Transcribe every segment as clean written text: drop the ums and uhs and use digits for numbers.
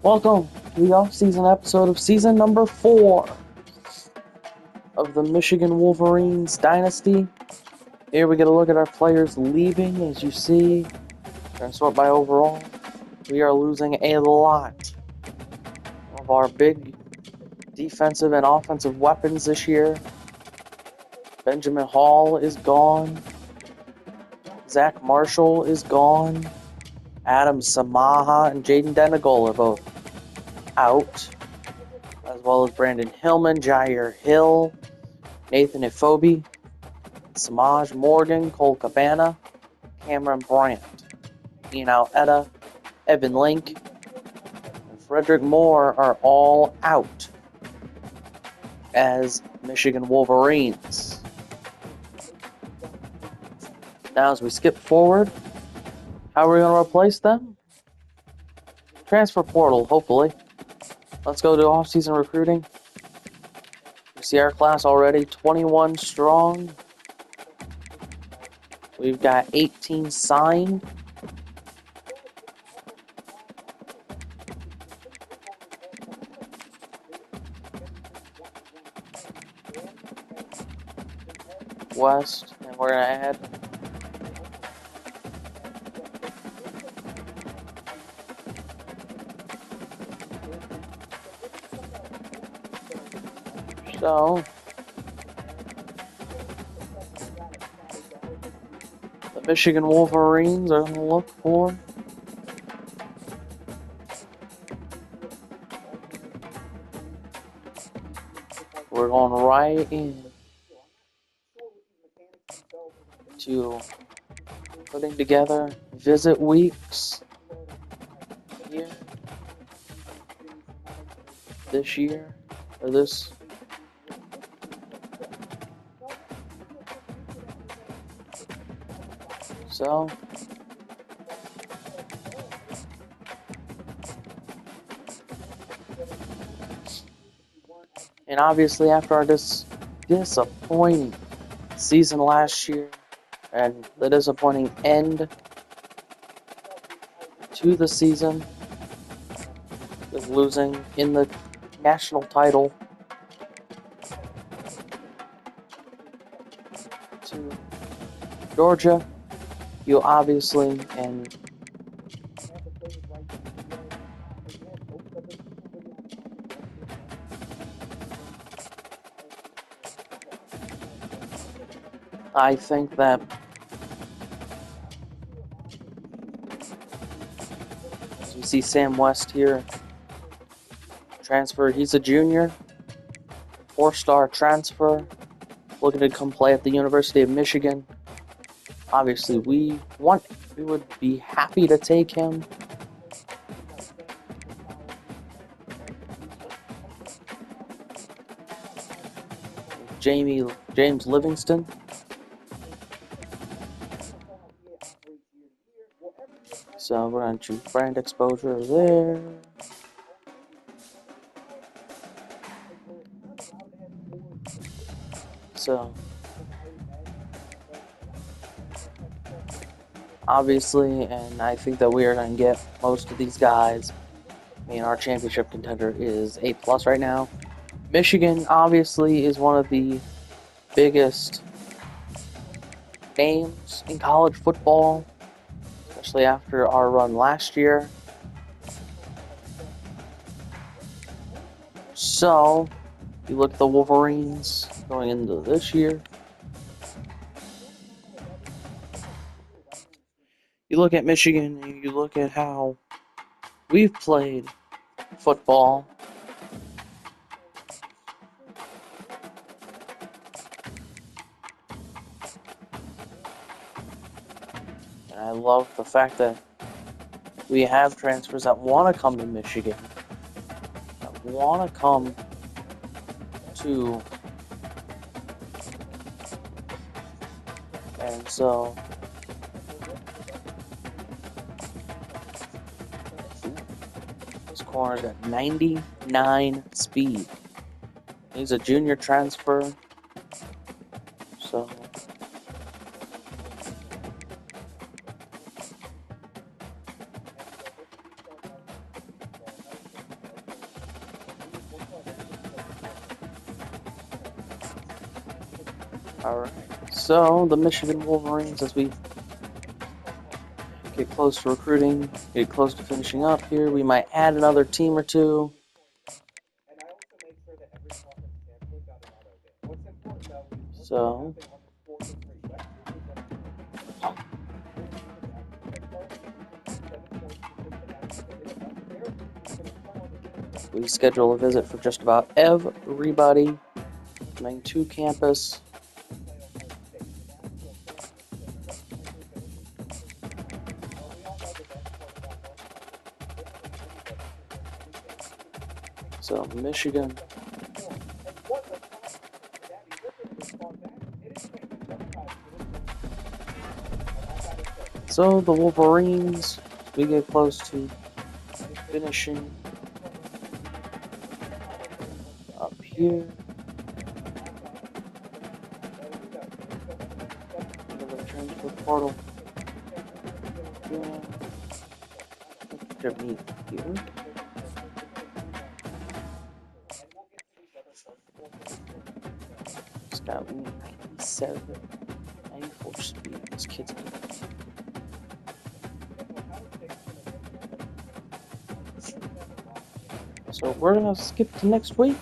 Welcome to the off-season episode of season number 4 of the Michigan Wolverines Dynasty. Here we get a look at our players leaving. As you see, we're going to sort by overall. We are losing a lot of our big defensive and offensive weapons this year. Benjamin Hall is gone. Zach Marshall is gone. Adam Samaha and Jaden Denegal are both out, as well as Brandon Hillman, Jair Hill, Nathan Ifobi, Samaj Morgan, Cole Cabana, Cameron Brandt, Ian Etta, Evan Link, and Frederick Moore are all out as Michigan Wolverines. Now as we skip forward, how are we going to replace them? Transfer portal, hopefully. Let's go to off-season recruiting. You see our class already, 21 strong. We've got 18 signed. West, and we're going to add so the Michigan Wolverines are going to look for we're going right in to putting together visit weeks here this year, or this so and obviously after our disappointing season last year and the disappointing end to the season with losing in the national title to Georgia, you obviously and I think that as we see Sam West here transferred, he's a junior, 4-star transfer, looking to come play at the University of Michigan. Obviously, we would be happy to take him. James Livingston. So we're going to choose brand exposure there. So obviously, and I think that we are going to get most of these guys. I mean, our championship contender is A+ right now. Michigan obviously is one of the biggest names in college football, especially after our run last year. So, you look at the Wolverines going into this year. You look at Michigan and you look at how we've played football. And I love the fact that we have transfers that want to come to Michigan, that want to come to, and so this corner's got 99 speed. He's a junior transfer, so Alright, so the Michigan Wolverines, as we get close to recruiting, get close to finishing up here, we might add another team or two. So, we schedule a visit for just about everybody coming to campus. So, Michigan. So, the Wolverines, we get close to finishing up here. Into the transfer portal. Yeah. Me here. Scout 97, 94 speed. This kid's good. So we're gonna skip to next week.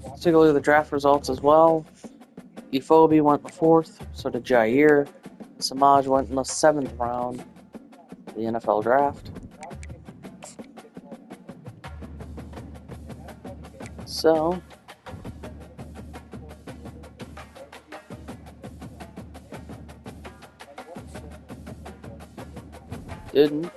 Let's take a look at the draft results as well. Efobi went in the 4th, so did Jair. Samaj went in the 7th round of the NFL draft. So didn't.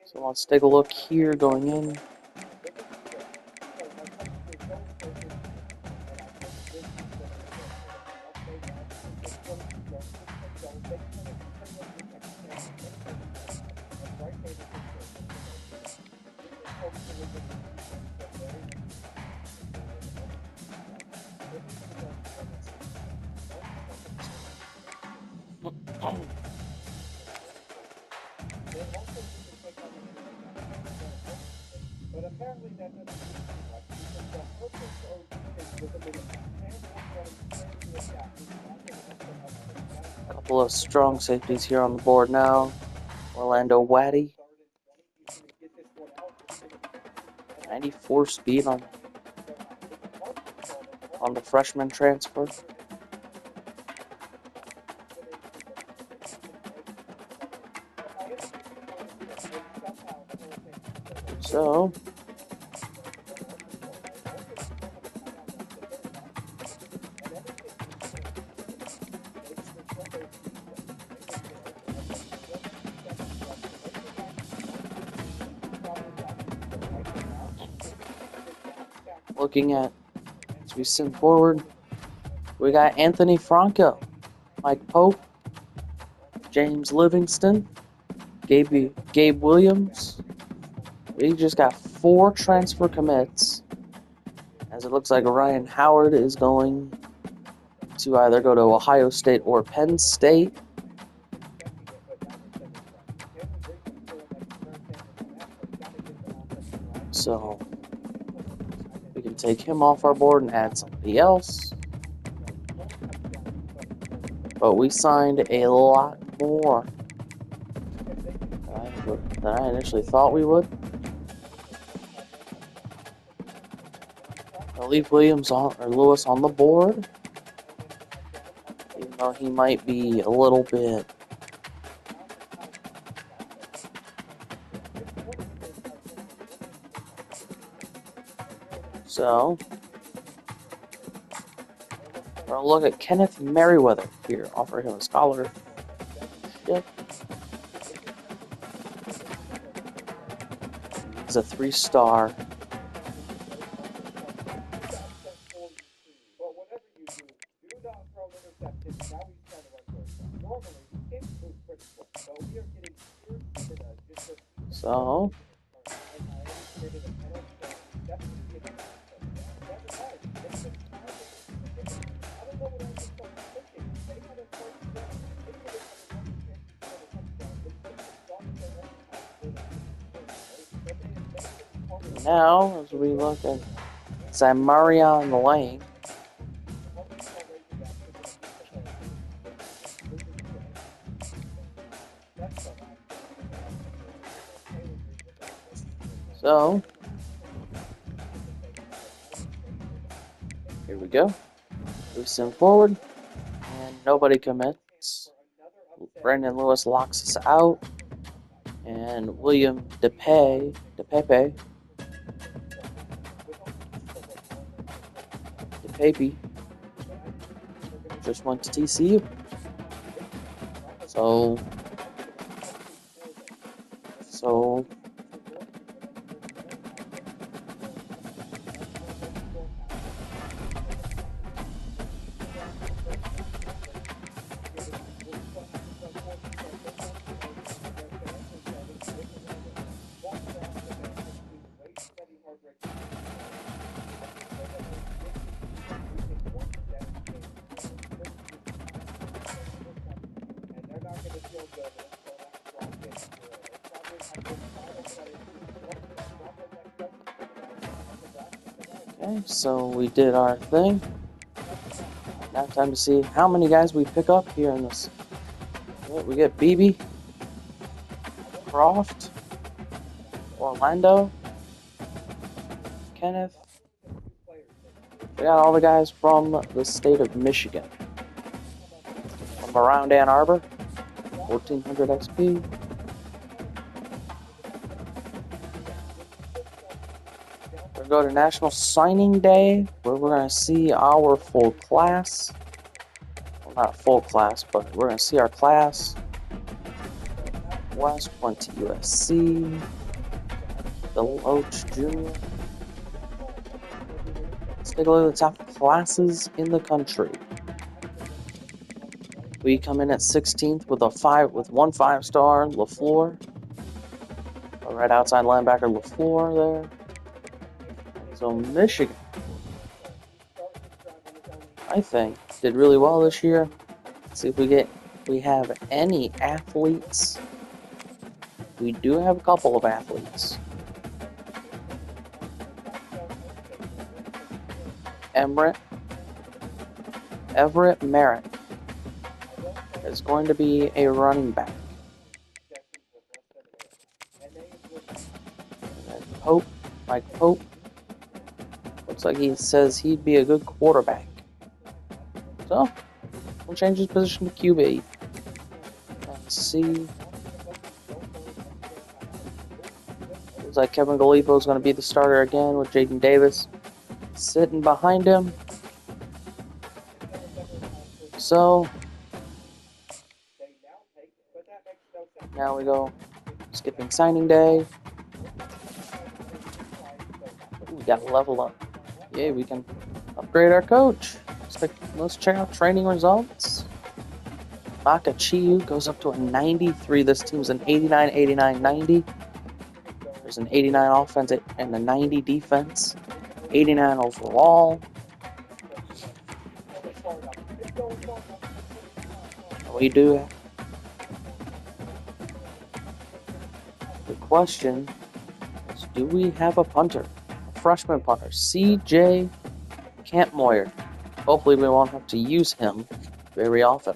So let's take a look here going in. Couple of strong safeties here on the board now. Orlando Waddy. 94 speed on the freshman transfer. So looking at, as we send forward, we got Anthony Franco, Mike Pope, James Livingston, Gabe Williams. We just got 4 transfer commits, as it looks like Ryan Howard is going to either go to Ohio State or Penn State. So we can take him off our board and add somebody else. But we signed a lot more than I initially thought we would. I'll leave Lewis on the board, even though he might be a little bit so. We're going to look at Kenneth Merriweather here, offer him a scholarship. He's a 3-star. So Now, as we look at Zamarion Lane, so here we go. Moves him forward, and nobody commits. Brandon Lewis locks us out, and William DePepe just went to TCU. So okay, so we did our thing. Now time to see how many guys we pick up here in this. We get BB, Croft, Orlando, Kenneth. We got all the guys from the state of Michigan. From around Ann Arbor, 1400 XP. We're going to go to National Signing Day, where we're going to see our full class. Well, not full class, but we're going to see our class. West went to USC. Deloach Jr. Let's take a look at the top classes in the country. We come in at 16th with one 5-star, LaFleur. A right outside linebacker, LaFleur there. So Michigan, I think, did really well this year. Let's see if we have any athletes. We do have a couple of athletes. Everett Merritt is going to be a running back. Mike Pope, looks like he says he'd be a good quarterback. So, we'll change his position to QB. Let's see. Looks like Kevin Galipo is going to be the starter again with Jaden Davis sitting behind him. So, now we go skipping signing day. We got to level up. Yeah, we can upgrade our coach. Let's check out training results. Baka Chiu goes up to a 93. This team's an 89, 89, 90. There's an 89 offense and a 90 defense. 89 overall. We do. The question is, do we have a punter? A freshman punter, CJ Campmoyer. Hopefully we won't have to use him very often.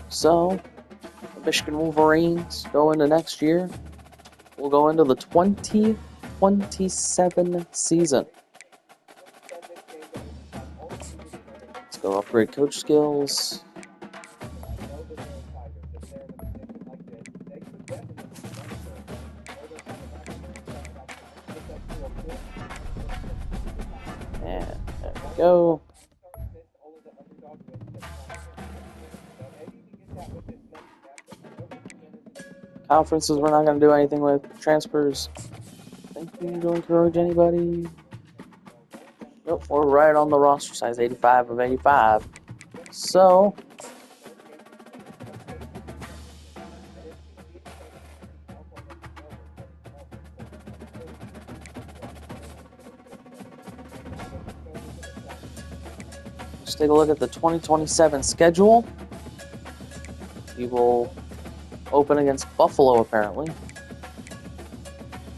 So, the Michigan Wolverines go into next year. We'll go into the 2027 season. Let's go upgrade coach skills. And there we go. Conferences we're not going to do anything with. Transfers, I think we need to encourage anybody. Nope, we're right on the roster size, 85 of 85. So, let's take a look at the 2027 schedule. We will open against Buffalo, apparently.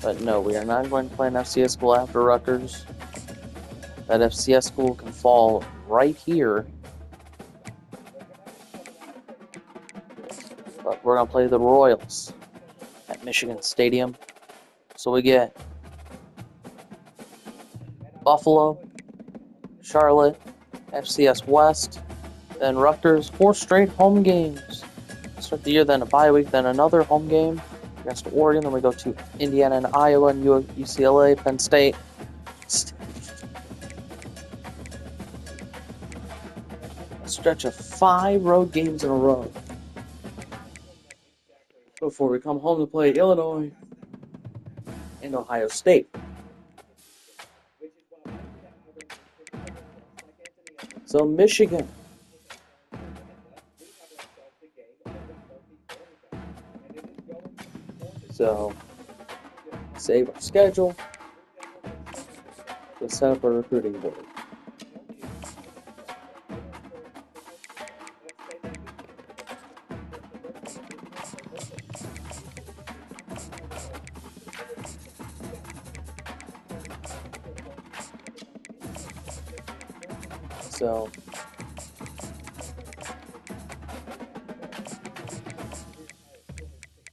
But no, we are not going to play an FCS school after Rutgers. That FCS school can fall right here. But we're going to play the Royals at Michigan Stadium. So we get Buffalo, Charlotte, FCS West, then Rutgers, 4 straight home games. Start the year, then a bye week, then another home game against Oregon. Then we go to Indiana and Iowa and UCLA, Penn State. A stretch of 5 road games in a row before we come home to play Illinois and Ohio State. So Michigan. So save our schedule. Let's set up a recruiting board. So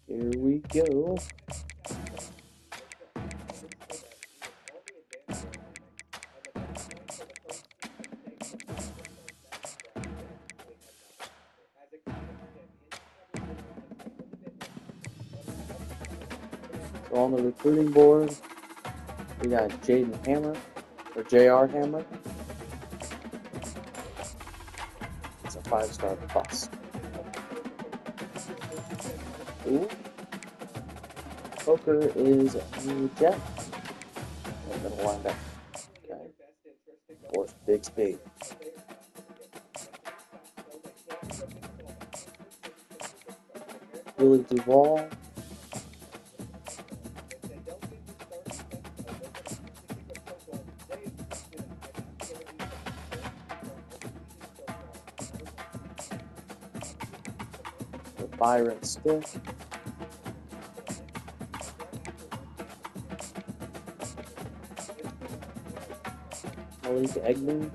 here we go. So on the recruiting board, we got Jaden Hammer, or J.R. Hammer. It's a 5-star plus. Ooh. Poker is a Jet. I'm going to wind up. Okay. Or big spade. Billy Duvall. Byron Stick. Malik Eggman.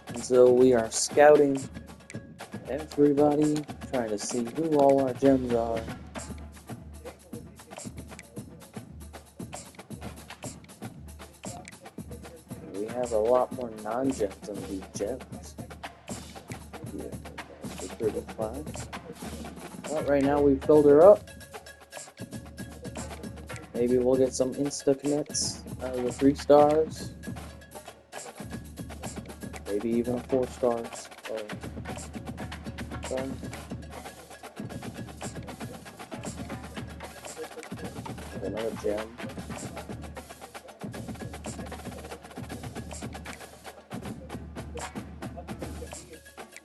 And so we are scouting everybody, trying to see who all our gems are. We have a lot more non-gems than these gems. Yeah, 35. Well, right now we filled her up. Maybe we'll get some insta commits out of the 3 stars. Maybe even a 4 stars. Another gem.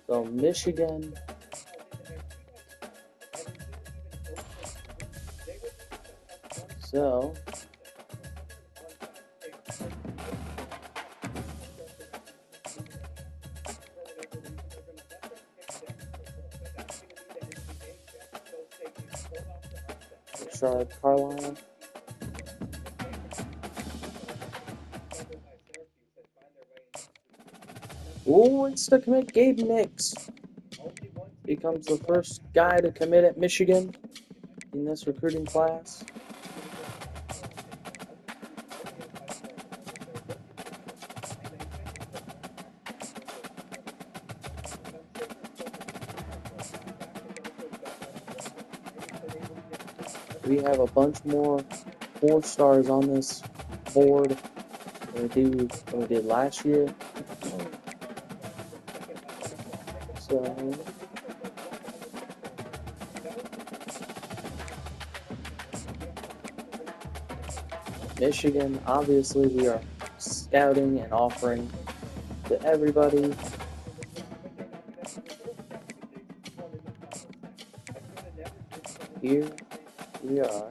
So Michigan. So Charlotte Carolina. Ooh, insta commit Gabe Nix. Becomes the first guy to commit at Michigan in this recruiting class. We have a bunch more 4 stars on this board than we did last year. So Michigan, obviously we are scouting and offering to everybody. Here we are.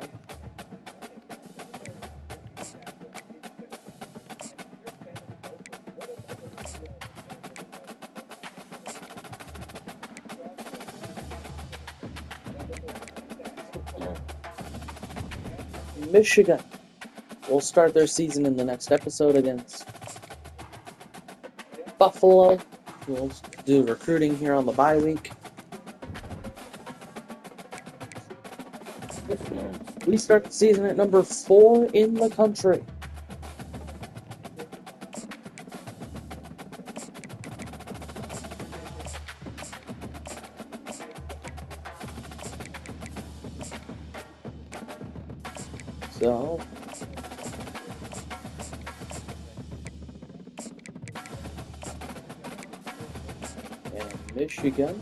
Michigan will start their season in the next episode against Buffalo. We'll do recruiting here on the bye week. We start the season at number 4 in the country. So, and Michigan.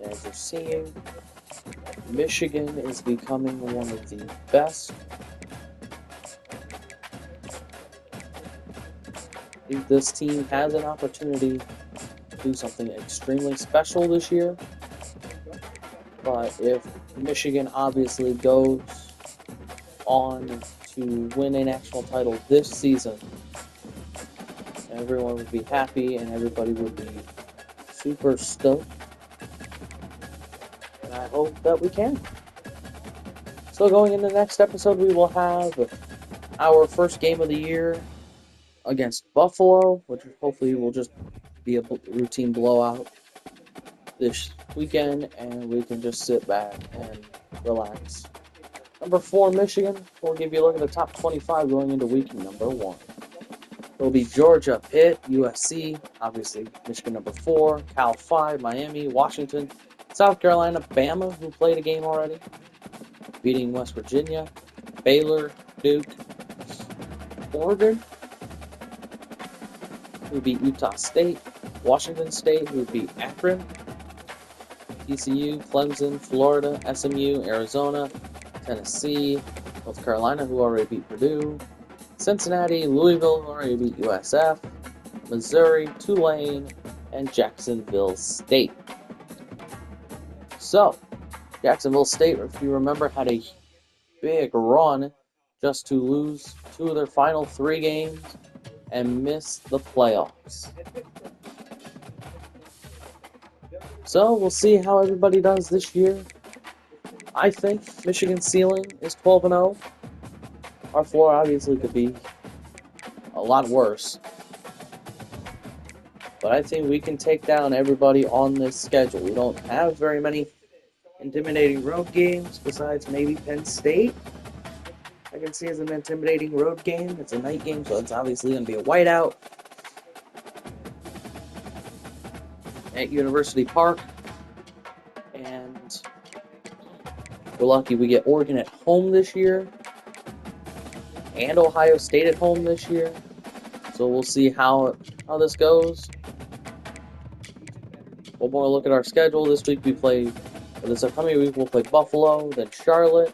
As you're seeing, Michigan is becoming one of the best. I think this team has an opportunity to do something extremely special this year. But if Michigan obviously goes on to win a national title this season, everyone would be happy and everybody would be super stoked. And I hope that we can. So going into the next episode, we will have our first game of the year against Buffalo, which hopefully will just be a routine blowout this weekend, and we can just sit back and relax. Number 4, Michigan. We'll give you a look at the top 25 going into week number 1. It'll be Georgia, Pitt, USC, obviously Michigan number 4, Cal 5, Miami, Washington, South Carolina, Bama, who played a game already, beating West Virginia, Baylor, Duke, Oregon, who beat Utah State, Washington State, who beat Akron, TCU, Clemson, Florida, SMU, Arizona, Tennessee, North Carolina, who already beat Purdue, Cincinnati, Louisville, who already beat USF, Missouri, Tulane, and Jacksonville State. So, Jacksonville State, if you remember, had a big run just to lose 2 of their final 3 games and miss the playoffs. So, we'll see how everybody does this year. I think Michigan's ceiling is 12-0. Our floor obviously could be a lot worse. But I think we can take down everybody on this schedule. We don't have very many intimidating road games besides maybe Penn State. I can see as an intimidating road game. It's a night game, so it's obviously going to be a whiteout at University Park. And we're lucky we get Oregon at home this year and Ohio State at home this year. So we'll see how this goes. One more look at our schedule. This upcoming week we'll play Buffalo, then Charlotte,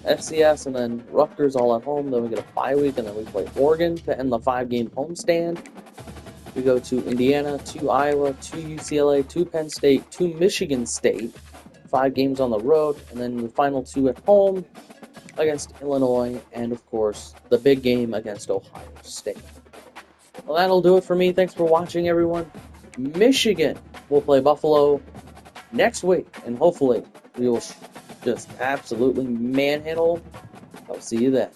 FCS, and then Rutgers all at home. Then we get a bye week, and then we play Oregon to end the 5-game homestand. We go to Indiana, to Iowa, to UCLA, to Penn State, to Michigan State. 5 games on the road, and then the final 2 at home against Illinois, and of course, the big game against Ohio State. Well, that'll do it for me. Thanks for watching, everyone. Michigan will play Buffalo next week, and hopefully we will just absolutely manhandle. I'll see you then.